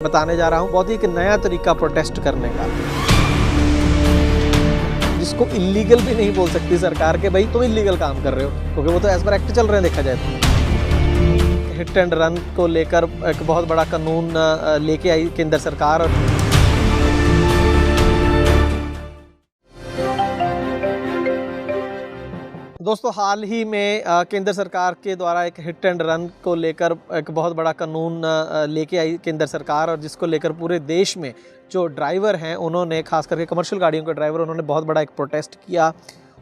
बताने जा रहा हूँ बहुत ही एक नया तरीका प्रोटेस्ट करने का, जिसको इलीगल भी नहीं बोल सकती सरकार के भाई तुम इलीगल काम कर रहे हो, क्योंकि वो तो एज पर एक्ट चल रहे हैं। देखा जाए तो हिट एंड रन को लेकर एक बहुत बड़ा कानून लेके आई केंद्र सरकार। दोस्तों, हाल ही में केंद्र सरकार के द्वारा एक हिट एंड रन को लेकर एक बहुत बड़ा कानून लेके आई केंद्र सरकार, और जिसको लेकर पूरे देश में जो ड्राइवर हैं उन्होंने, खास करके कमर्शियल गाड़ियों के ड्राइवर, उन्होंने बहुत बड़ा एक प्रोटेस्ट किया।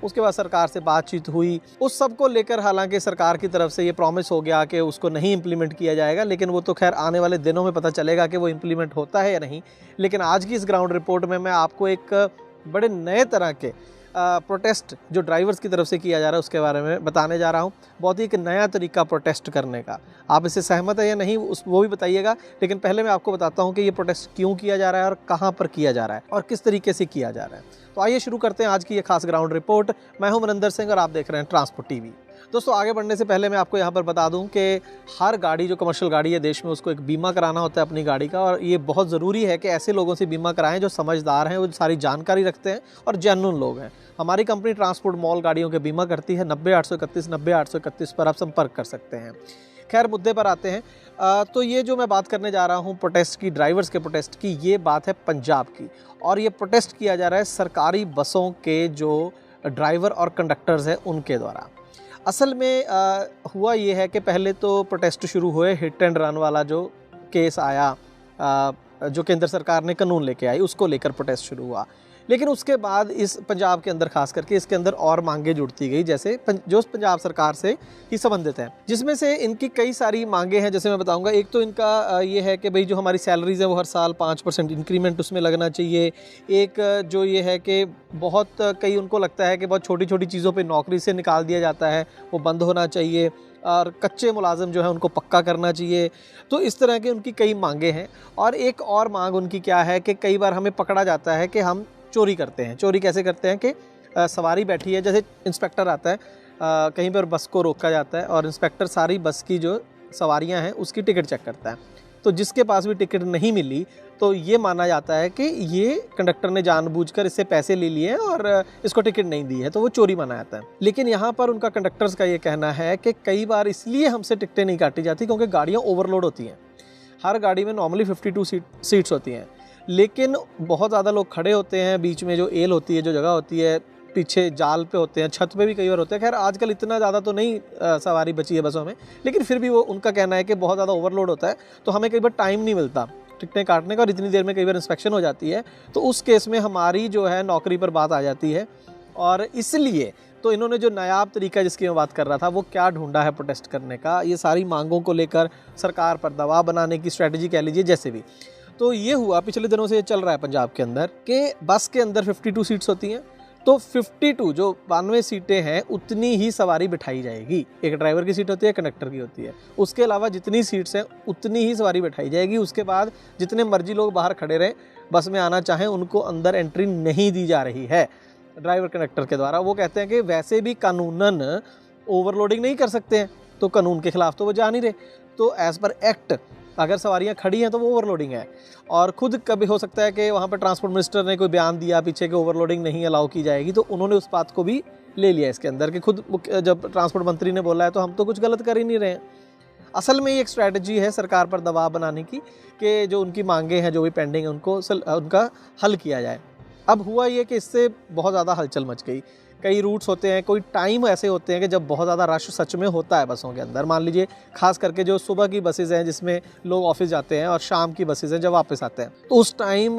उसके बाद सरकार से बातचीत हुई। उस सब को लेकर हालांकि सरकार की तरफ से ये प्रॉमिस हो गया कि उसको नहीं इम्प्लीमेंट किया जाएगा, लेकिन वो तो खैर आने वाले दिनों में पता चलेगा कि वो इम्प्लीमेंट होता है या नहीं। लेकिन आज की इस ग्राउंड रिपोर्ट में मैं आपको एक बड़े नए तरह के प्रोटेस्ट जो ड्राइवर्स की तरफ से किया जा रहा है उसके बारे में बताने जा रहा हूँ। बहुत ही एक नया तरीका प्रोटेस्ट करने का, आप इससे सहमत है या नहीं वो भी बताइएगा। लेकिन पहले मैं आपको बताता हूँ कि ये प्रोटेस्ट क्यों किया जा रहा है और कहाँ पर किया जा रहा है और किस तरीके से किया जा रहा है। तो आइए शुरू करते हैं आज की ये खास ग्राउंड रिपोर्ट। मैं हूँ मनिंदर सिंह और आप देख रहे हैं ट्रांसपोर्ट टीवी। दोस्तों, आगे बढ़ने से पहले मैं आपको यहाँ पर बता दूं कि हर गाड़ी जो कमर्शियल गाड़ी है देश में, उसको एक बीमा कराना होता है अपनी गाड़ी का, और ये बहुत ज़रूरी है कि ऐसे लोगों से बीमा कराएं जो समझदार हैं, वो सारी जानकारी रखते हैं और जेन्युइन लोग हैं। हमारी कंपनी ट्रांसपोर्ट मॉल गाड़ियों के बीमा करती है। 90-831 पर आप संपर्क कर सकते हैं। खैर, मुद्दे पर आते हैं। तो ये जो मैं बात करने जा रहा हूँ प्रोटेस्ट की, ड्राइवर्स के प्रोटेस्ट की, ये बात है पंजाब की, और ये प्रोटेस्ट किया जा रहा है सरकारी बसों के जो ड्राइवर और कंडक्टर्स हैं उनके द्वारा। असल में हुआ ये है कि पहले तो प्रोटेस्ट शुरू हुए, हिट एंड रन वाला जो केस आया, जो केंद्र सरकार ने कानून लेके आई, उसको लेकर प्रोटेस्ट शुरू हुआ। लेकिन उसके बाद इस पंजाब के अंदर, खास करके इसके अंदर और मांगे जुड़ती गई, जैसे जो पंजाब सरकार से ही संबंधित हैं, जिसमें से इनकी कई सारी मांगे हैं। जैसे मैं बताऊंगा, एक तो इनका ये है कि भाई जो हमारी सैलरीज है वो हर साल 5% इंक्रीमेंट उसमें लगना चाहिए। एक जो ये है कि बहुत कई उनको लगता है कि बहुत छोटी छोटी चीज़ों पर नौकरी से निकाल दिया जाता है, वो बंद होना चाहिए, और कच्चे मुलाजिम जो है उनको पक्का करना चाहिए। तो इस तरह के उनकी कई मांगे हैं। और एक और मांग उनकी क्या है कि कई बार हमें पकड़ा जाता है कि हम चोरी करते हैं। चोरी कैसे करते हैं कि सवारी बैठी है, जैसे इंस्पेक्टर आता है, कहीं पर बस को रोका जाता है और इंस्पेक्टर सारी बस की जो सवारियां हैं उसकी टिकट चेक करता है। तो जिसके पास भी टिकट नहीं मिली तो ये माना जाता है कि ये कंडक्टर ने जानबूझकर इससे पैसे ले लिए और इसको टिकट नहीं दी है, तो वो चोरी माना जाता है। लेकिन यहाँ पर उनका कंडक्टर्स का ये कहना है कि कई बार इसलिए हमसे टिकटें नहीं काटी जाती क्योंकि गाड़ियाँ ओवरलोड होती हैं। हर गाड़ी में नॉर्मली 52 सीट्स होती हैं, लेकिन बहुत ज़्यादा लोग खड़े होते हैं, बीच में जो एल होती है, जो जगह होती है, पीछे जाल पे होते हैं, छत पे भी कई बार होते हैं। खैर, आजकल इतना ज़्यादा तो नहीं सवारी बची है बसों में, लेकिन फिर भी वो उनका कहना है कि बहुत ज़्यादा ओवरलोड होता है, तो हमें कई बार टाइम नहीं मिलता टिकटें काटने का, और इतनी देर में कई बार इंस्पेक्शन हो जाती है। तो उस केस में हमारी जो है नौकरी पर बात आ जाती है, और इसलिए तो इन्होंने जो नायाब तरीका जिसकी मैं बात कर रहा था वो क्या ढूंढा है प्रोटेस्ट करने का, ये सारी मांगों को लेकर सरकार पर दबाव बनाने की स्ट्रैटेजी कह लीजिए, जैसे भी। तो ये हुआ, पिछले दिनों से ये चल रहा है पंजाब के अंदर कि बस के अंदर 52 सीट्स होती हैं, तो 52 जो 92 सीटें हैं उतनी ही सवारी बिठाई जाएगी। एक ड्राइवर की सीट होती है, कंडक्टर की होती है, उसके अलावा जितनी सीट्स हैं उतनी ही सवारी बिठाई जाएगी। उसके बाद जितने मर्जी लोग बाहर खड़े रहें, बस में आना चाहें, उनको अंदर एंट्री नहीं दी जा रही है ड्राइवर कंडक्टर के द्वारा। वो कहते हैं कि वैसे भी कानूनन ओवरलोडिंग नहीं कर सकते हैं, तो कानून के खिलाफ तो वो जा नहीं रहे, तो एज़ पर एक्ट अगर सवारियां खड़ी हैं तो वो ओवरलोडिंग है। और खुद कभी हो सकता है कि वहाँ पर ट्रांसपोर्ट मिनिस्टर ने कोई बयान दिया पीछे कि ओवरलोडिंग नहीं अलाउ की जाएगी, तो उन्होंने उस बात को भी ले लिया इसके अंदर कि खुद जब ट्रांसपोर्ट मंत्री ने बोला है तो हम तो कुछ गलत कर ही नहीं रहे हैं। असल में ये एक स्ट्रैटेजी है सरकार पर दबाव बनाने की कि जो उनकी मांगे हैं, जो भी पेंडिंग है, उनका हल किया जाए। अब हुआ ये कि इससे बहुत ज़्यादा हलचल मच गई। कई रूट्स होते हैं, कोई टाइम ऐसे होते हैं कि जब बहुत ज़्यादा रश सच में होता है बसों के अंदर। मान लीजिए खास करके जो सुबह की बसेज़ हैं जिसमें लोग ऑफिस जाते हैं, और शाम की बसेज़ हैं जब वापस आते हैं, तो उस टाइम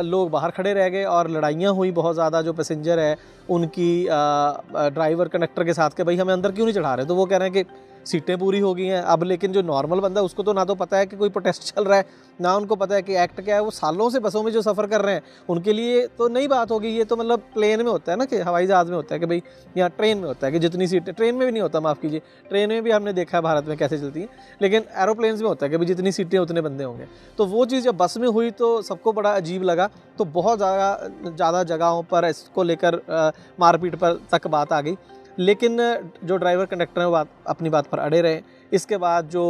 लोग बाहर खड़े रह गए और लड़ाइयाँ हुई बहुत ज़्यादा। जो पैसेंजर है उनकी ड्राइवर कंडक्टर के साथ कि भाई हमें अंदर क्यों नहीं चढ़ा रहे, तो वो कह रहे हैं कि सीटें पूरी हो गई हैं। अब लेकिन जो नॉर्मल बंदा है उसको तो ना तो पता है कि कोई प्रोटेस्ट चल रहा है, ना उनको पता है कि एक्ट क्या है। वो सालों से बसों में जो सफ़र कर रहे हैं उनके लिए तो नई बात होगी। ये तो मतलब प्लेन में होता है ना, कि हवाई जहाज़ में होता है कि भाई, या ट्रेन में होता है कि जितनी सीटें, ट्रेन में भी नहीं होता, माफ़ कीजिए, ट्रेन में भी हमने देखा है भारत में कैसे चलती हैं, लेकिन एरोप्लेन्स में होता है कि भाई जितनी सीटें उतने बंदे होंगे। तो वो चीज़ जब बस में हुई तो सबको बड़ा अजीब लगा, तो बहुत ज़्यादा जगहों पर इसको लेकर मारपीट पर तक बात आ गई। लेकिन जो ड्राइवर कंडक्टर हैं वो अपनी बात पर अड़े रहे। इसके बाद जो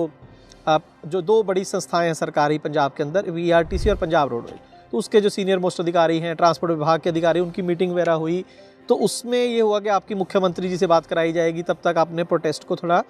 जो 2 बड़ी संस्थाएं हैं सरकारी पंजाब के अंदर, VRTC और पंजाब रोडवेज, तो उसके जो सीनियर मोस्ट अधिकारी हैं, ट्रांसपोर्ट विभाग के अधिकारी, उनकी मीटिंग वगैरह हुई। तो उसमें ये हुआ कि आपकी मुख्यमंत्री जी से बात कराई जाएगी, तब तक आपने प्रोटेस्ट को थोड़ा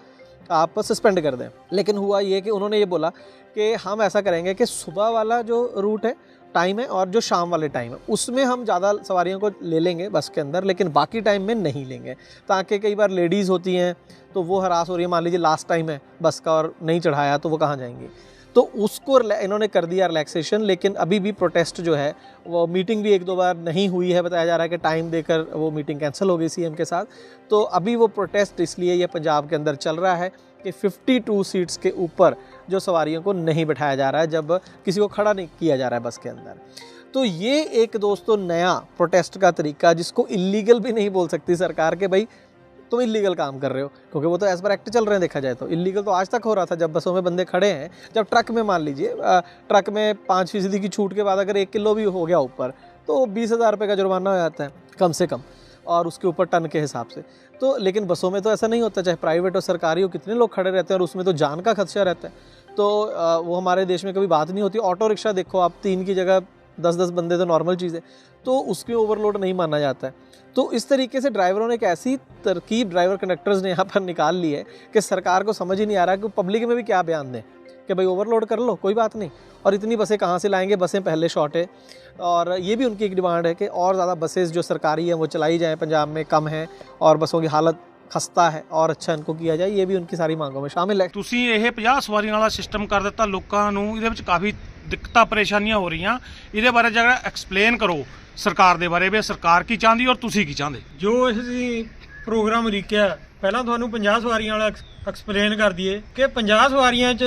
आप सस्पेंड कर दें। लेकिन हुआ ये कि उन्होंने ये बोला कि हम ऐसा करेंगे कि सुबह वाला जो रूट है टाइम है और जो शाम वाले टाइम है उसमें हम ज़्यादा सवारियों को ले लेंगे बस के अंदर, लेकिन बाकी टाइम में नहीं लेंगे, ताकि कई बार लेडीज़ होती हैं तो वो हरास हो रही है, मान लीजिए लास्ट टाइम है बस का और नहीं चढ़ाया तो वो कहाँ जाएंगी, तो उसको इन्होंने कर दिया रिलैक्सेशन। लेकिन अभी भी प्रोटेस्ट जो है वो मीटिंग भी 1-2 बार नहीं हुई है, बताया जा रहा है कि टाइम देकर वो मीटिंग कैंसिल हो गई CM के साथ। तो अभी वो प्रोटेस्ट इसलिए ये पंजाब के अंदर चल रहा है कि 52 सीट्स के ऊपर जो सवारियों को नहीं बिठाया जा रहा है, जब किसी को खड़ा नहीं किया जा रहा है बस के अंदर। तो ये एक दोस्तों नया प्रोटेस्ट का तरीका, जिसको इलीगल भी नहीं बोल सकती सरकार के भाई तुम इलीगल काम कर रहे हो, क्योंकि वो तो एज पर एक्ट चल रहे हैं। देखा जाए तो इलीगल तो आज तक हो रहा था जब बसों में बंदे खड़े हैं। जब ट्रक में मान लीजिए ट्रक में 5% की छूट के बाद अगर 1 किलो भी हो गया ऊपर तो 20,000 रुपये का जुर्माना हो जाता है कम से कम, और उसके ऊपर टन के हिसाब से। तो लेकिन बसों में तो ऐसा नहीं होता, चाहे प्राइवेट और सरकारी हो, कितने लोग खड़े रहते हैं और उसमें तो जान का खदशा रहता है। तो वो हमारे देश में कभी बात नहीं होती। ऑटो रिक्शा देखो आप, 3 की जगह 10-10 बंदे तो नॉर्मल चीज़ है, तो उसके ओवरलोड नहीं माना जाता है। तो इस तरीके से ड्राइवरों ने एक ऐसी तरकीब ड्राइवर कंडक्टर्स ने यहाँ पर निकाल ली है कि सरकार को समझ ही नहीं आ रहा कि पब्लिक में भी क्या बयान दें कि भाई ओवरलोड कर लो कोई बात नहीं, और इतनी बसें कहाँ से लाएंगे, बसें पहले शॉर्ट है। और ये भी उनकी एक डिमांड है कि और ज़्यादा बसेस जो सरकारी हैं वो चलाई जाएँ, पंजाब में कम है और बसों की हालत खस्ता है और अच्छा इनको किया जाए। ये भी उनकी सारी मांगों में शामिल है। ਤੁਸੀਂ ਇਹ 50 ਸਵਾਰੀਆਂ ਵਾਲਾ ਸਿਸਟਮ ਕਰ ਦਿੱਤਾ, ਲੋਕਾਂ ਨੂੰ ਇਹਦੇ ਵਿੱਚ ਕਾਫੀ ਦਿੱਕਤਾਂ ਪਰੇਸ਼ਾਨੀਆਂ ਹੋ ਰਹੀਆਂ, ਇਹਦੇ ਬਾਰੇ ਜਰਾ ਐਕਸਪਲੇਨ ਕਰੋ ਸਰਕਾਰ ਦੇ ਬਾਰੇ ਵੀ ਸਰਕਾਰ ਕੀ ਚਾਹੁੰਦੀ ਔਰ ਤੁਸੀਂ ਕੀ ਚਾਹੁੰਦੇ। ਜੋ ਅਸੀਂ ਪ੍ਰੋਗਰਾਮ ਲਿਖਿਆ, ਪਹਿਲਾਂ ਤੁਹਾਨੂੰ 50 ਸਵਾਰੀਆਂ ਵਾਲਾ ਐਕਸਪਲੇਨ ਕਰ ਦਈਏ ਕਿ 50 ਸਵਾਰੀਆਂ 'ਚ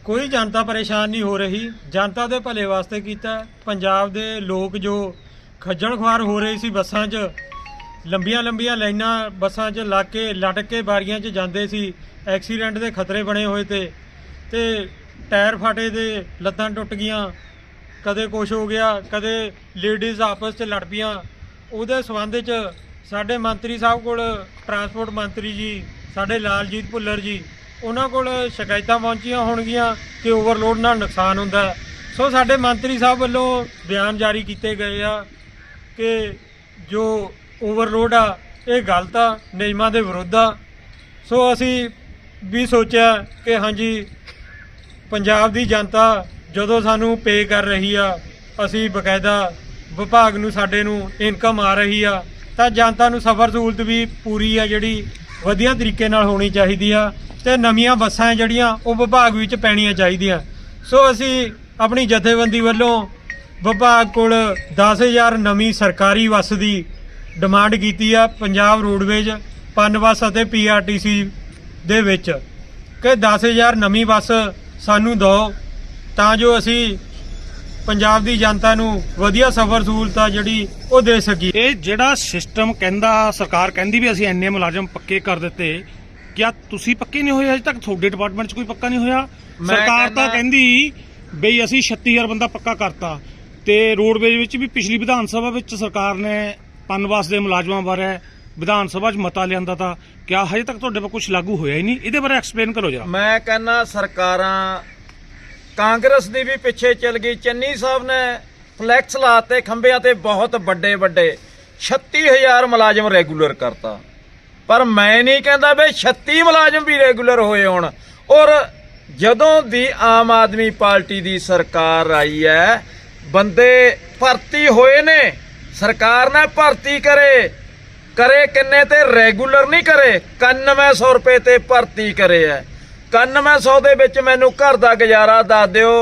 ਕੋਈ ਜਨਤਾ ਪਰੇਸ਼ਾਨ ਨਹੀਂ ਹੋ ਰਹੀ, ਜਨਤਾ ਦੇ ਭਲੇ ਵਾਸਤੇ ਕੀਤਾ। ਪੰਜਾਬ ਦੇ ਲੋਕ ਜੋ ਖੱਜਲ ਖੁਆਰ ਹੋ ਰਹੇ ਸੀ ਬੱਸਾਂ 'ਚ, ਲੰਬੀਆਂ ਲਾਈਨਾਂ ਬੱਸਾਂ 'ਚ ਲਾ ਕੇ ਲਟਕ ਕੇ ਬਾਰੀਆਂ 'ਚ ਜਾਂਦੇ ਸੀ, ਐਕਸੀਡੈਂਟ ਦੇ ਖਤਰੇ ਬਣੇ ਹੋਏ ਤੇ ਟਾਇਰ ਫਾਟੇ ਦੇ, ਲੱਤਾਂ ਟੁੱਟ ਗਈਆਂ, ਕਦੇ ਕੁਛ ਹੋ ਗਿਆ, ਕਦੇ ਲੇਡੀਜ਼ ਆਪਸ 'ਚ ਲੜ ਪਈਆਂ। ਉਹਦੇ ਸੰਬੰਧ 'ਚ ਸਾਡੇ ਮੰਤਰੀ ਸਾਹਿਬ ਕੋਲ, ਟਰਾਂਸਪੋਰਟ ਮੰਤਰੀ ਜੀ ਸਾਡੇ ਲਾਲਜੀਤ ਭੁੱਲਰ ਜੀ, ਉਹਨਾਂ ਕੋਲ ਸ਼ਿਕਾਇਤਾਂ ਪਹੁੰਚੀਆਂ ਹੋਣਗੀਆਂ ਕਿ ਓਵਰਲੋਡ ਨਾਲ ਨੁਕਸਾਨ ਹੁੰਦਾ। ਸੋ ਸਾਡੇ ਮੰਤਰੀ ਸਾਹਿਬ ਵੱਲੋਂ ਬਿਆਨ ਜਾਰੀ ਕੀਤੇ ਗਏ ਆ ਕਿ ਜੋ ਓਵਰਲੋਡ ਆ ਇਹ ਗਲਤ ਆ, ਨਿਯਮਾਂ ਦੇ ਵਿਰੁੱਧ ਆ। ਸੋ ਅਸੀਂ ਵੀ ਸੋਚਿਆ ਕਿ ਹਾਂਜੀ ਪੰਜਾਬ ਦੀ ਜਨਤਾ ਜਦੋਂ ਸਾਨੂੰ ਪੇ ਕਰ ਰਹੀ ਆ, ਅਸੀਂ ਬਕਾਇਦਾ ਵਿਭਾਗ ਨੂੰ ਸਾਡੇ ਨੂੰ ਇਨਕਮ ਆ ਰਹੀ ਆ, ਤਾਂ ਜਨਤਾ ਨੂੰ ਸਫ਼ਰ ਸਹੂਲਤ ਵੀ ਪੂਰੀ ਆ ਜਿਹੜੀ ਵਧੀਆ ਤਰੀਕੇ ਨਾਲ ਹੋਣੀ ਚਾਹੀਦੀ ਆ, ਤੇ ਨਵੀਆਂ ਬੱਸਾਂ ਜਿਹੜੀਆਂ ਉਹ ਵਿਭਾਗ ਵਿੱਚ ਪੈਣੀਆਂ ਚਾਹੀਦੀਆਂ। ਸੋ ਅਸੀਂ ਆਪਣੀ ਜਥੇਬੰਦੀ ਵੱਲੋਂ ਵਿਭਾਗ ਕੋਲ 10,000 ਨਵੀਂ ਸਰਕਾਰੀ ਬੱਸ ਦੀ ਡਿਮਾਂਡ ਕੀਤੀ ਆ, ਪੰਜਾਬ ਰੋਡਵੇਜ, ਪਨ ਬੱਸ ਅਤੇ PRTC ਦੇ ਵਿੱਚ, ਕਿ 10,000 ਨਵੀਂ ਬੱਸ ਸਾਨੂੰ ਦਿਓ ਤਾਂ ਜੋ ਅਸੀਂ ਪੰਜਾਬ ਦੀ ਜਨਤਾ ਨੂੰ ਵਧੀਆ ਸਫ਼ਰ ਸਹੂਲਤ ਆ ਜਿਹੜੀ ਉਹ ਦੇ ਸਕੀਏ। ਇਹ ਜਿਹੜਾ ਸਿਸਟਮ ਕਹਿੰਦਾ, ਸਰਕਾਰ ਕਹਿੰਦੀ ਵੀ ਅਸੀਂ ਇੰਨੇ ਮੁਲਾਜ਼ਮ ਪੱਕੇ ਕਰ ਦਿੱਤੇ, ਕਿਆ ਤੁਸੀਂ ਪੱਕੇ ਨਹੀਂ ਹੋਏ ਅਜੇ ਤੱਕ? ਤੁਹਾਡੇ ਡਿਪਾਰਟਮੈਂਟ 'ਚ ਕੋਈ ਪੱਕਾ ਨਹੀਂ ਹੋਇਆ? ਸਰਕਾਰ ਤਾਂ ਕਹਿੰਦੀ ਬਈ ਅਸੀਂ 36,000 ਬੰਦਾ ਪੱਕਾ ਕਰਤਾ, ਤੇ ਰੋਡਵੇਜ ਵਿੱਚ ਵੀ ਪਿਛਲੀ ਵਿਧਾਨ ਸਭਾ ਵਿੱਚ ਸਰਕਾਰ ਨੇ ਪਨਬਸ ਦੇ ਮੁਲਾਜ਼ਮਾਂ ਬਾਰੇ ਵਿਧਾਨ ਸਭਾ 'ਚ ਮਤਾ ਲਿਆਂਦਾ ਤਾਂ, ਕਿਆ ਹਜੇ ਤੱਕ ਤੁਹਾਡੇ ਕੋਲ ਕੁਝ ਲਾਗੂ ਹੋਇਆ ਹੀ ਨਹੀਂ? ਇਹਦੇ ਬਾਰੇ ਐਕਸਪਲੇਨ ਕਰੋ ਜਰਾ। ਮੈਂ ਕਹਿੰਦਾ ਸਰਕਾਰਾਂ ਕਾਂਗਰਸ ਦੀ ਵੀ ਪਿੱਛੇ ਚੱਲ ਗਈ। ਚੰਨੀ ਸਾਹਿਬ ਨੇ ਫਲੈਕਸ ਲਾਤੇ ਖੰਭਿਆਂ ਤੇ, ਬਹੁਤ ਵੱਡੇ 36,000 ਮੁਲਾਜ਼ਮ ਰੈਗੂਲਰ ਕਰਤਾ। ਪਰ ਮੈਂ ਨਹੀਂ ਕਹਿੰਦਾ ਵੀ 36 ਮੁਲਾਜ਼ਮ ਵੀ ਰੈਗੂਲਰ ਹੋਏ ਹੋਣ। ਔਰ ਜਦੋਂ ਦੀ ਆਮ ਆਦਮੀ ਪਾਰਟੀ ਦੀ ਸਰਕਾਰ ਆਈ ਹੈ, ਬੰਦੇ ਭਰਤੀ ਹੋਏ ਨੇ, ਸਰਕਾਰ ਨੇ ਭਰਤੀ ਕਰੇ ਕਿੰਨੇ ਤੇ ਰੈਗੂਲਰ ਨਹੀਂ ਕਰੇ, 9100 ਰੁਪਏ ਤੇ ਭਰਤੀ ਕਰੇ ਹੈ। 9100 ਦੇ ਵਿੱਚ ਮੈਨੂੰ ਘਰ ਦਾ ਗੁਜ਼ਾਰਾ ਦੱਸ ਦਿਓ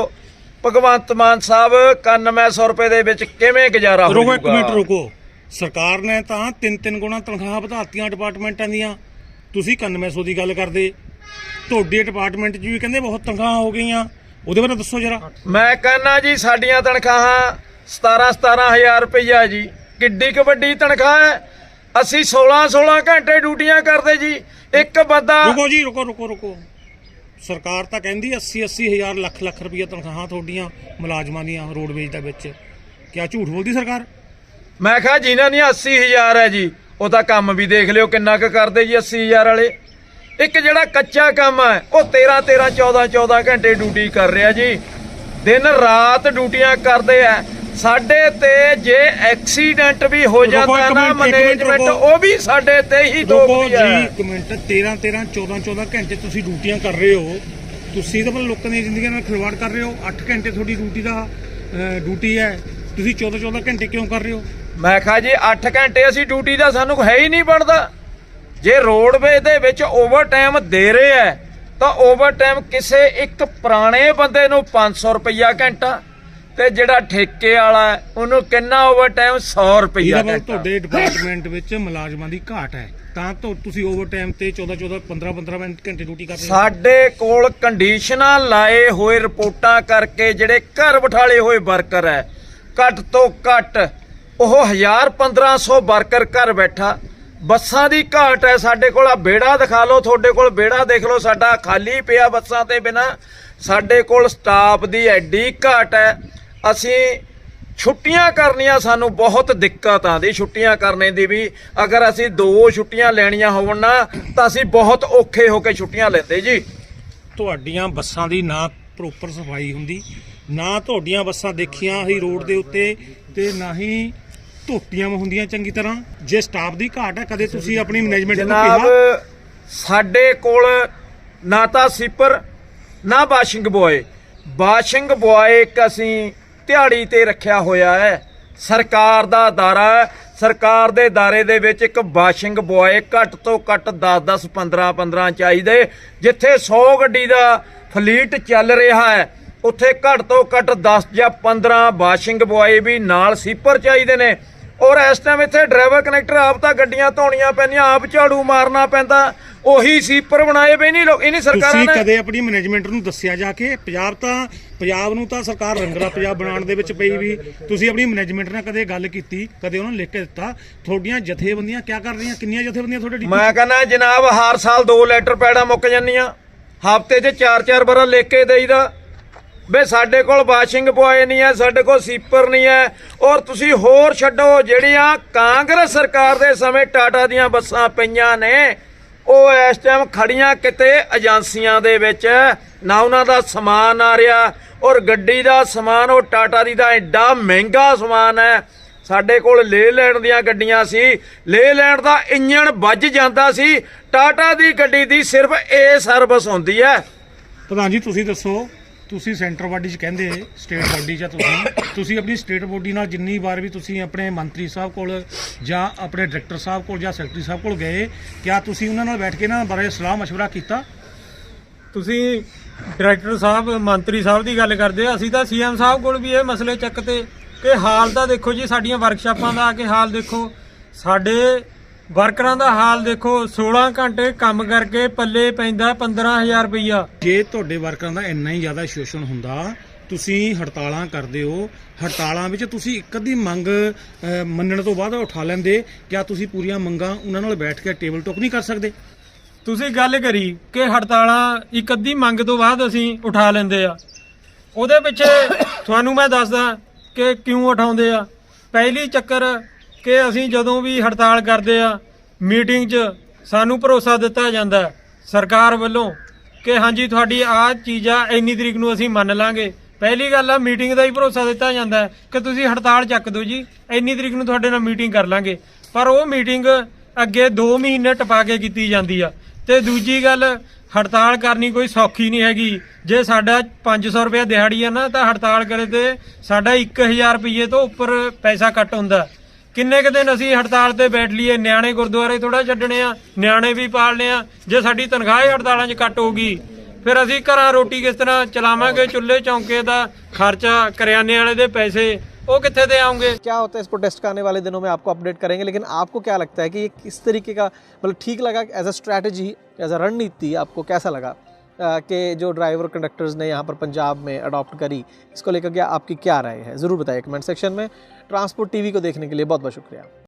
ਭਗਵੰਤ ਮਾਨ ਸਾਹਿਬ, 9100 ਰੁਪਏ ਦੇ ਵਿੱਚ ਕਿਵੇਂ ਗੁਜ਼ਾਰਾ ਹੋਊਗਾ? ਰੁਕੋ ਇੱਕ ਮਿੰਟ ਰੁਕੋ, ਸਰਕਾਰ ਨੇ ਤਾਂ 3 ਗੁਣਾ ਤਨਖਾਹਾਂ ਵਧਾਤੀਆਂ ਡਿਪਾਰਟਮੈਂਟਾਂ ਦੀਆਂ, ਤੁਸੀਂ 9100 ਦੀ ਗੱਲ ਕਰਦੇ। ਤੁਹਾਡੇ ਡਿਪਾਰਟਮੈਂਟ 'ਚ ਵੀ ਕਹਿੰਦੇ ਬਹੁਤ ਤਨਖਾਹਾਂ ਹੋ ਗਈਆਂ, ਉਹਦੇ ਬਾਰੇ ਦੱਸੋ ਜਰਾ। ਮੈਂ ਕਹਿੰਦਾ ਜੀ ਸਾਡੀਆਂ ਤਨਖਾਹਾਂ 17,000 ਰੁਪਈਆ ਜੀ, ਕਿੱਡੀ ਕੁ ਵੱਡੀ ਤਨਖਾਹ ਹੈ। ਅਸੀਂ 16 ਘੰਟੇ ਡਿਊਟੀਆਂ ਕਰਦੇ ਜੀ। ਇੱਕ ਬੰਦਾ ਰੁਕੋ ਜੀ, ਰੁਕੋ। ਸਰਕਾਰ ਤਾਂ ਕਹਿੰਦੀ 80,000 ਲੱਖ ਰੁਪਈਆ ਤਨਖਾਹਾਂ ਤੁਹਾਡੀਆਂ ਮੁਲਾਜ਼ਮਾਂ ਦੀਆਂ ਰੋਡਵੇਜ ਦੇ ਵਿੱਚ, ਕਿਆ ਝੂਠ ਬੋਲਦੀ ਸਰਕਾਰ? ਮੈਂ ਕਿਹਾ ਜਿਨ੍ਹਾਂ ਦੀਆਂ 80,000 ਹੈ ਜੀ, ਉਹ ਤਾਂ ਕੰਮ ਵੀ ਦੇਖ ਲਿਓ ਕਿੰਨਾ ਕੁ ਕਰਦੇ ਜੀ 80,000 ਵਾਲੇ। ਇੱਕ ਜਿਹੜਾ ਕੱਚਾ ਕੰਮ ਹੈ ਉਹ 13 14 ਘੰਟੇ ਡਿਊਟੀ ਕਰ ਰਿਹਾ ਜੀ, ਦਿਨ ਰਾਤ ਡਿਊਟੀਆਂ ਕਰਦੇ ਆ। ਸਾਡੇ ਤੇ ਜੇ ਐਕਸੀਡੈਂਟ ਵੀ ਹੋ ਜਾਂਦਾ ਨਾ ਮੈਨੇਜਮੈਂਟ ਉਹ ਵੀ ਸਾਡੇ ਤੇ ਹੀ ਦੋਗਦੀ ਹੈ ਜੀ। ਇੱਕ ਮਿੰਟ, 13 14 ਘੰਟੇ ਤੁਸੀਂ ਡਿਊਟੀਆਂ ਕਰ ਰਹੇ ਹੋ, ਤੁਸੀਂ ਤਾਂ ਲੋਕਾਂ ਦੀਆਂ ਜ਼ਿੰਦਗੀਆਂ ਨਾਲ ਖਿਲਵਾੜ ਕਰ ਰਹੇ ਹੋ। 8 ਘੰਟੇ ਤੁਹਾਡੀ ਡਿਊਟੀ ਹੈ, ਤੁਸੀਂ 14 ਘੰਟੇ ਕਿਉਂ ਕਰ ਰਹੇ ਹੋ? ਮੈਂ ਕਿਹਾ ਜੀ 8 ਘੰਟੇ ਅਸੀਂ ਡਿਊਟੀ ਦਾ ਸਾਨੂੰ ਹੈ ਹੀ ਨਹੀਂ ਬਣਦਾ। ਜੇ ਰੋਡਵੇ ਦੇ ਵਿੱਚ ਓਵਰ ਟਾਈਮ ਦੇ ਰਹੇ ਐ ਤਾਂ ਓਵਰ ਟਾਈਮ ਕਿਸੇ ਇੱਕ ਪੁਰਾਣੇ ਬੰਦੇ ਨੂੰ 500 ਰੁਪਈਆ ਘੰਟਾ, ਤੇ ਜਿਹੜਾ ਠੇਕੇ ਵਾਲਾ ਉਹਨੂੰ ਕਿੰਨਾ ਓਵਰ ਟਾਈਮ 100 ਰੁਪਈਆ ਘੰਟਾ। ਤੁਹਾਡੇ ਡਿਪਾਰਟਮੈਂਟ ਵਿੱਚ ਮੁਲਾਜ਼ਮਾਂ ਦੀ ਘਾਟ ਹੈ ਤਾਂ ਤੁਸੀਂ ਓਵਰ ਟਾਈਮ ਤੇ 14 15 ਘੰਟੇ ਡਿਊਟੀ ਕਰ ਰਹੇ ਹੋ। ਸਾਡੇ ਕੋਲ ਕੰਡੀਸ਼ਨਾਂ ਲਾਏ ਹੋਏ ਰਿਪੋਰਟਾਂ ਕਰਕੇ ਜਿਹੜੇ ਘਰ ਬਿਠਾਲੇ ਹੋਏ ਵਰਕਰ ਹੈ, ਘੱਟ ਤੋਂ ਘੱਟ ਉਹ 1000-1500 ਵਰਕਰ ਘਰ ਬੈਠਾ। ਬੱਸਾਂ ਦੀ ਘਾਟ ਹੈ ਸਾਡੇ ਕੋਲ। ਆ ਬੇੜਾ ਦਿਖਾ ਲਓ, ਤੁਹਾਡੇ ਕੋਲ ਬੇੜਾ ਦੇਖ ਲਓ, ਸਾਡਾ ਖਾਲੀ ਪਿਆ ਬੱਸਾਂ ਤੇ ਬਿਨਾ। ਸਾਡੇ ਕੋਲ ਸਟਾਫ ਦੀ ਐਡੀ ਘਾਟ ਹੈ। ਅਸੀਂ ਛੁੱਟੀਆਂ ਕਰਨੀਆਂ ਸਾਨੂੰ ਬਹੁਤ ਦਿੱਕਤ ਆਉਂਦੀ ਛੁੱਟੀਆਂ ਕਰਨੇ ਦੀ ਵੀ। ਅਗਰ ਅਸੀਂ 2 ਛੁੱਟੀਆਂ ਲੈਣੀਆਂ ਹੋਣ ਨਾ ਤਾਂ ਅਸੀਂ ਬਹੁਤ ਔਖੇ ਹੋ ਕੇ ਛੁੱਟੀਆਂ ਲੈਂਦੇ ਜੀ। ਤੁਹਾਡੀਆਂ ਬੱਸਾਂ ਦੀ ਨਾ ਪ੍ਰੋਪਰ ਸਫਾਈ ਹੁੰਦੀ, ਨਾ ਤੁਹਾਡੀਆਂ ਬੱਸਾਂ ਦੇਖੀਆਂ ਅਸੀਂ ਰੋਡ ਦੇ ਉੱਤੇ, ਤੇ ਨਾ ਹੀ ਧੋਤੀਆਂ ਹੁੰਦੀਆਂ ਚੰਗੀ ਤਰ੍ਹਾਂ। ਜੇ ਸਟਾਫ ਦੀ ਘਾਟ ਹੈ, ਕਦੇ ਤੁਸੀਂ ਆਪਣੀ ਮੈਨੇਜਮੈਂਟ ਨੂੰ ਜਨਾਬ ਕਿਹਾ? ਸਾਡੇ ਕੋਲ ਨਾ ਤਾਂ ਸੀਪਰ ਨਾ ਵਾਸ਼ਿੰਗ ਬੁਆਏ। ਵਾਸ਼ਿੰਗ ਬੁਆਏ ਇੱਕ ਅਸੀਂ ਦਿਹਾੜੀ ਤੇ ਰੱਖਿਆ ਹੋਇਆ ਹੈ, ਸਰਕਾਰ ਦਾ ਅਦਾਰਾ ਹੈ। ਸਰਕਾਰ ਦੇ ਅਦਾਰੇ ਦੇ ਵਿੱਚ ਇੱਕ ਵਾਸ਼ਿੰਗ ਬੁਆਏ ਘੱਟ ਤੋਂ ਘੱਟ 10 15 ਚਾਹੀਦੇ। ਜਿੱਥੇ 100 ਗੱਡੀ ਦਾ ਫਲੀਟ ਚੱਲ ਰਿਹਾ ਹੈ ਉੱਥੇ ਘੱਟ ਤੋਂ ਘੱਟ 10 ਜਾਂ 15 ਵਾਸ਼ਿੰਗ ਬੁਆਏ ਵੀ ਨਾਲ ਸੀਪਰ ਚਾਹੀਦੇ ਨੇ। ਔਰ ਇਸ ਟਾਈਮ ਇੱਥੇ ਡਰਾਈਵਰ ਕਨੈਕਟਰ ਆਪ ਤਾਂ ਗੱਡੀਆਂ ਧੋਣੀਆਂ ਪੈਂਦੀਆਂ, ਆਪ ਝਾੜੂ ਮਾਰਨਾ ਪੈਂਦਾ, ਉਹੀ ਸੀਪਰ ਬਣਾਏ ਵੀ ਨਹੀਂ ਲੋਕ, ਇਹਨੀ ਸਰਕਾਰਾਂ ਨੇ। ਤੁਸੀਂ ਕਦੇ ਆਪਣੀ ਮੈਨੇਜਮੈਂਟ ਨੂੰ ਦੱਸਿਆ ਜਾ ਕੇ? ਪੰਜਾਬ ਨੂੰ ਤਾਂ ਸਰਕਾਰ ਰੰਗਲਾ ਪੰਜਾਬ ਬਣਾਉਣ ਦੇ ਵਿੱਚ ਪਈ ਵੀ, ਤੁਸੀਂ ਆਪਣੀ ਮੈਨੇਜਮੈਂਟ ਨਾਲ ਕਦੇ ਗੱਲ ਕੀਤੀ? ਕਦੇ ਉਹਨਾਂ ਨੂੰ ਲਿਖ ਕੇ ਦਿੱਤਾ? ਤੁਹਾਡੀਆਂ ਜਥੇਬੰਦੀਆਂ ਕੀ ਕਰ ਰਹੀਆਂ? ਕਿੰਨੀਆਂ ਜਥੇਬੰਦੀਆਂ ਤੁਹਾਡੇ? ਮੈਂ ਕਹਿੰਦਾ ਜਨਾਬ ਹਰ ਸਾਲ 2 ਲੈਟਰ ਪੈੜਾਂ ਮੁੱਕ ਜਾਂਦੀਆਂ, ਹਫ਼ਤੇ 'ਚ 4 ਵਾਰ ਲਿਖ ਕੇ ਦੇਈਦਾ ਬਈ ਸਾਡੇ ਕੋਲ ਵਾਸ਼ਿੰਗ ਬੁਆਏ ਨਹੀਂ ਹੈ, ਸਾਡੇ ਕੋਲ ਸੀਪਰ ਨਹੀਂ ਹੈ। ਔਰ ਤੁਸੀਂ ਹੋਰ ਛੱਡੋ, ਜਿਹੜੀਆਂ ਕਾਂਗਰਸ ਸਰਕਾਰ ਦੇ ਸਮੇਂ ਟਾਟਾ ਦੀਆਂ ਬੱਸਾਂ ਪਈਆਂ ਨੇ ਉਹ ਇਸ ਟਾਈਮ ਖੜੀਆਂ ਕਿਤੇ ਏਜੰਸੀਆਂ ਦੇ ਵਿੱਚ, ਨਾ ਉਹਨਾਂ ਦਾ ਸਮਾਨ ਆ ਰਿਹਾ। ਔਰ ਗੱਡੀ ਦਾ ਸਮਾਨ ਉਹ ਟਾਟਾ ਦੀ ਦਾ ਐਡਾ ਮਹਿੰਗਾ ਸਮਾਨ ਹੈ। ਸਾਡੇ ਕੋਲ ਲੇ ਲੈਂਡ ਦੀਆਂ ਗੱਡੀਆਂ ਸੀ, ਲੇ ਲੈਂਡ ਦਾ ਇੰਜਣ ਵੱਜ ਜਾਂਦਾ ਸੀ, ਟਾਟਾ ਦੀ ਗੱਡੀ ਦੀ ਸਿਰਫ ਇਹ ਸਰਵਿਸ ਹੁੰਦੀ ਹੈ। ਪ੍ਰਧਾਨ ਜੀ ਤੁਸੀਂ ਦੱਸੋ, ਤੁਸੀਂ ਸੈਂਟਰ ਬਾਡੀ 'ਚ ਕਹਿੰਦੇ ਸਟੇਟ ਬਾਡੀ 'ਚ ਤੁਸੀਂ ਆਪਣੀ ਸਟੇਟ ਬਾਡੀ ਨਾਲ ਜਿੰਨੀ ਵਾਰ ਵੀ ਤੁਸੀਂ ਆਪਣੇ ਮੰਤਰੀ ਸਾਹਿਬ ਕੋਲ ਜਾਂ ਆਪਣੇ ਡਾਇਰੈਕਟਰ ਸਾਹਿਬ ਕੋਲ ਜਾਂ ਸੈਕਟਰੀ ਸਾਹਿਬ ਕੋਲ ਗਏ, ਕਿਆ ਤੁਸੀਂ ਉਹਨਾਂ ਨਾਲ ਬੈਠ ਕੇ ਇਹਨਾਂ ਬਾਰੇ ਸਲਾਹ ਮਸ਼ਵਰਾ ਕੀਤਾ? ਤੁਸੀਂ ਡਾਇਰੈਕਟਰ ਸਾਹਿਬ ਮੰਤਰੀ ਸਾਹਿਬ ਦੀ ਗੱਲ ਕਰਦੇ ਆ, ਅਸੀਂ ਤਾਂ ਸੀਐਮ ਸਾਹਿਬ ਕੋਲ ਵੀ ਇਹ ਮਸਲੇ ਚੱਕਤੇ ਕਿ ਹਾਲ ਤਾਂ ਦੇਖੋ ਜੀ, ਸਾਡੀਆਂ ਵਰਕਸ਼ਾਪਾਂ ਦਾ ਆ ਕੇ ਹਾਲ ਦੇਖੋ, ਸਾਡੇ ਵਰਕਰਾਂ ਦਾ ਹਾਲ ਦੇਖੋ। 16 ਘੰਟੇ ਕੰਮ ਕਰਕੇ ਪੱਲੇ ਪੈਂਦਾ 15000 ਰੁਪਈਆ। ਜੇ ਤੁਹਾਡੇ ਵਰਕਰਾਂ ਦਾ ਇੰਨਾ ਹੀ ਜ਼ਿਆਦਾ ਸ਼ੋਸ਼ਣ ਹੁੰਦਾ, ਤੁਸੀਂ ਹੜਤਾਲਾਂ ਕਰਦੇ ਹੋ, ਹੜਤਾਲਾਂ ਵਿੱਚ ਤੁਸੀਂ ਇੱਕ ਅੱਧੀ ਮੰਗ ਮੰਨਣ ਤੋਂ ਬਾਅਦ ਉਠਾ ਲੈਂਦੇ, ਕਿਆ ਤੁਸੀਂ ਪੂਰੀਆਂ ਮੰਗਾਂ ਉਹਨਾਂ ਨਾਲ ਬੈਠ ਕੇ ਟੇਬਲ ਟਾਕ ਨਹੀਂ ਕਰ ਸਕਦੇ? ਤੁਸੀਂ ਗੱਲ ਕਰੀ ਕਿ ਹੜਤਾਲਾਂ ਇੱਕ ਅੱਧੀ ਮੰਗ ਤੋਂ ਬਾਅਦ ਅਸੀਂ ਉਠਾ ਲੈਂਦੇ ਆ, ਉਹਦੇ ਪਿੱਛੇ ਤੁਹਾਨੂੰ ਮੈਂ ਦੱਸਦਾ ਕਿ ਕਿਉਂ ਉਠਾਉਂਦੇ ਆ। ਪਹਿਲੀ ਚੱਕਰ ਕਿ ਅਸੀਂ ਜਦੋਂ ਵੀ ਹੜਤਾਲ ਕਰਦੇ ਆ ਮੀਟਿੰਗ 'ਚ ਸਾਨੂੰ ਭਰੋਸਾ ਦਿੱਤਾ ਜਾਂਦਾ ਸਰਕਾਰ ਵੱਲੋਂ ਕਿ ਹਾਂਜੀ ਤੁਹਾਡੀ ਆਹ ਚੀਜ਼ ਆ, ਇੰਨੀ ਤਰੀਕ ਨੂੰ ਅਸੀਂ ਮੰਨ ਲਾਂਗੇ। ਪਹਿਲੀ ਗੱਲ ਆ ਮੀਟਿੰਗ ਦਾ ਹੀ ਭਰੋਸਾ ਦਿੱਤਾ ਜਾਂਦਾ ਕਿ ਤੁਸੀਂ ਹੜਤਾਲ ਚੱਕ ਦਿਓ ਜੀ, ਇੰਨੀ ਤਰੀਕ ਨੂੰ ਤੁਹਾਡੇ ਨਾਲ ਮੀਟਿੰਗ ਕਰ ਲਾਂਗੇ। ਪਰ ਉਹ ਮੀਟਿੰਗ ਅੱਗੇ 2 ਮਹੀਨੇ ਟਪਾ ਕੇ ਕੀਤੀ ਜਾਂਦੀ ਆ। ਤੇ ਦੂਜੀ ਗੱਲ, ਹੜਤਾਲ ਕਰਨੀ ਕੋਈ ਸੌਖੀ ਨਹੀਂ ਹੈਗੀ। ਜੇ ਸਾਡਾ 500 ਰੁਪਏ ਦਿਹਾੜੀ ਆ ਨਾ ਤਾਂ ਹੜਤਾਲ ਕਰੇ ਤੇ ਸਾਡਾ 1000 ਰੁਪਏ ਤੋਂ ਉੱਪਰ ਪੈਸਾ ਕੱਟ ਹੁੰਦਾ। ਕਿੰਨੇ ਕੁ ਦਿਨ ਅਸੀਂ ਹੜਤਾਲ ਤੇ ਬੈਠ ਲਈਏ? ਨਿਆਣੇ ਗੁਰਦੁਆਰੇ ਥੋੜਾ ਛੱਡਣੇ ਆ, ਨਿਆਣੇ ਵੀ ਪਾਲਣੇ ਆ। ਜੇ ਸਾਡੀ ਤਨਖਾਹ ਹੜਤਾਲਾਂ 'ਚ ਕੱਟ ਹੋਊਗੀ ਫਿਰ ਅਸੀਂ ਘਰਾਂ ਰੋਟੀ ਕਿਸ ਤਰ੍ਹਾਂ ਚਲਾਵਾਂਗੇ? ਚੁੱਲ੍ਹੇ ਚੌਂਕੇ ਦਾ ਖਰਚਾ, करियाने वाले दे पैसे वो कितने दे आएंगे? क्या होता है इस प्रोटेस्ट का आने वाले दिनों में आपको अपडेट करेंगे, लेकिन आपको क्या लगता है कि ये किस तरीके का, मतलब ठीक लगा as a strategy, as a रणनीति आपको कैसा लगा कि जो ड्राइवर कंडक्टर्स ने यहाँ पर पंजाब में अडॉप्ट करी, इसको लेकर के आपकी क्या राय है? ज़रूर बताइए कमेंट सेक्शन में। ट्रांसपोर्ट टीवी को देखने के लिए बहुत बहुत शुक्रिया।